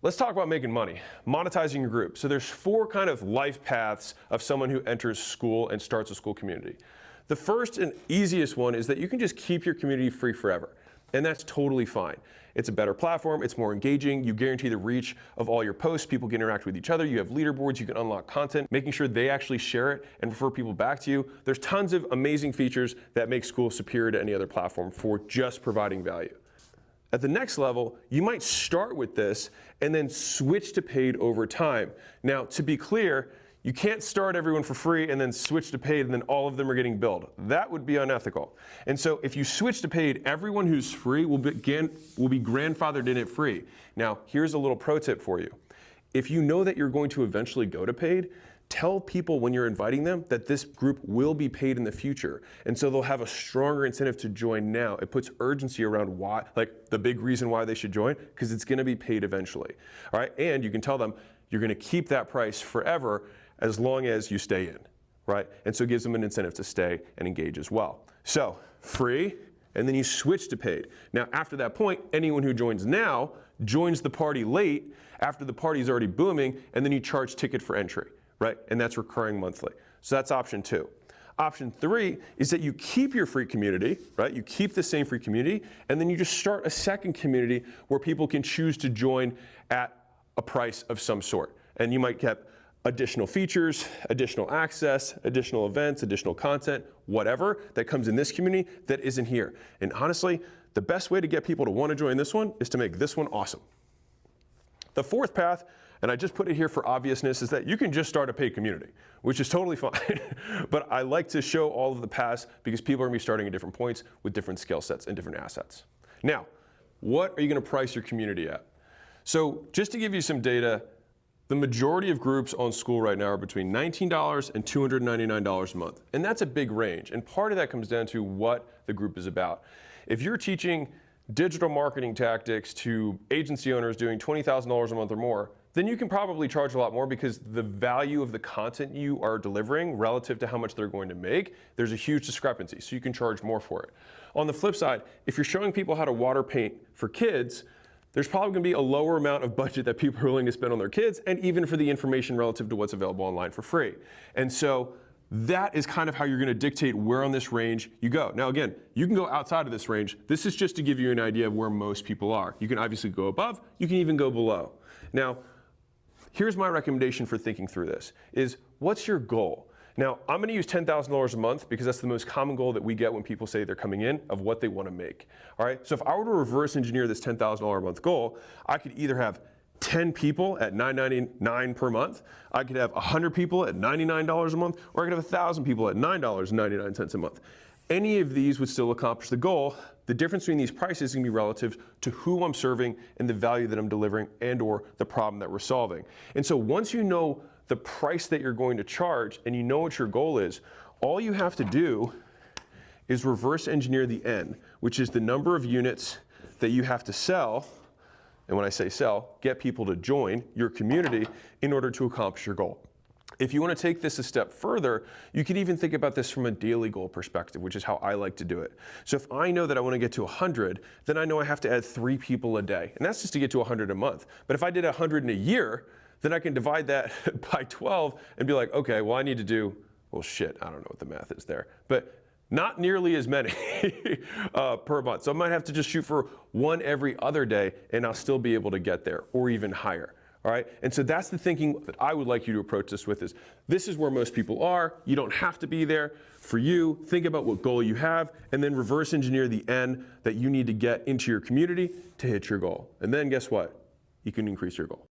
Let's talk about making money, monetizing your group. So there's 4 kind of life paths of someone who enters Skool and starts a Skool community. The first and easiest one is that you can just keep your community free forever. And that's totally fine. It's a better platform, it's more engaging, you guarantee the reach of all your posts, people can interact with each other, you have leaderboards, you can unlock content, making sure they actually share it and refer people back to you. There's tons of amazing features that make Skool superior to any other platform for just providing value. At the next level, you might start with this and then switch to paid over time. Now, to be clear, you can't start everyone for free and then switch to paid and then all of them are getting billed. That would be unethical. And so if you switch to paid, everyone who's free will be grandfathered in at free. Now, here's a little pro tip for you. If you know that you're going to eventually go to paid, tell people when you're inviting them that this group will be paid in the future. And so they'll have a stronger incentive to join now. It puts urgency around why, like the big reason why they should join, because it's gonna be paid eventually. All right, and you can tell them you're gonna keep that price forever as long as you stay in, right? And so it gives them an incentive to stay and engage as well. So free, and then you switch to paid. Now after that point, anyone who joins now joins the party late after the party's already booming, and then you charge ticket for entry. Right? And that's recurring monthly. So that's option 2. Option 3 is that you keep your free community, right? You keep the same free community, and then you just start a second community where people can choose to join at a price of some sort. And you might get additional features, additional access, additional events, additional content, whatever that comes in this community that isn't here. And honestly, the best way to get people to want to join this one is to make this one awesome. The fourth path, and I just put it here for obviousness, is that you can just start a paid community, which is totally fine. But I like to show all of the paths because people are going to be starting at different points with different skill sets and different assets. Now, what are you going to price your community at? So just to give you some data, the majority of groups on Skool right now are between $19 and $299 a month. And that's a big range. And part of that comes down to what the group is about. If you're teaching digital marketing tactics to agency owners doing $20,000 a month or more, then you can probably charge a lot more because the value of the content you are delivering relative to how much they're going to make, there's a huge discrepancy, so you can charge more for it. On the flip side, if you're showing people how to water paint for kids, there's probably going to be a lower amount of budget that people are willing to spend on their kids, and even for the information relative to what's available online for free. And so that is kind of how you're going to dictate where on this range you go. Now again, you can go outside of this range. This is just to give you an idea of where most people are. You can obviously go above, you can even go below. Now, here's my recommendation for thinking through this, is what's your goal? Now, I'm going to use $10,000 a month because that's the most common goal that we get when people say they're coming in of what they want to make. All right, so if I were to reverse engineer this $10,000 a month goal, I could either have 10 people at $9.99 per month, I could have 100 people at $99 a month, or I could have 1,000 people at $9.99 a month. Any of these would still accomplish the goal. The difference between these prices is going to be relative to who I'm serving and the value that I'm delivering and or the problem that we're solving. And so once you know the price that you're going to charge and you know what your goal is, all you have to do is reverse engineer the N, which is the number of units that you have to sell. And when I say sell, get people to join your community in order to accomplish your goal. If you want to take this a step further, you can even think about this from a daily goal perspective, which is how I like to do it. So if I know that I want to get to 100, then I know I have to add 3 people a day. And that's just to get to 100 a month. But if I did 100 in a year, then I can divide that by 12 and be like, okay, well I need to do, well shit, I don't know what the math is there. But not nearly as many per month. So I might have to just shoot for 1 every other day and I'll still be able to get there or even higher. All right, and so that's the thinking that I would like you to approach this with is, this is where most people are. You don't have to be there. For you, think about what goal you have and then reverse engineer the N that you need to get into your community to hit your goal. And then guess what? You can increase your goal.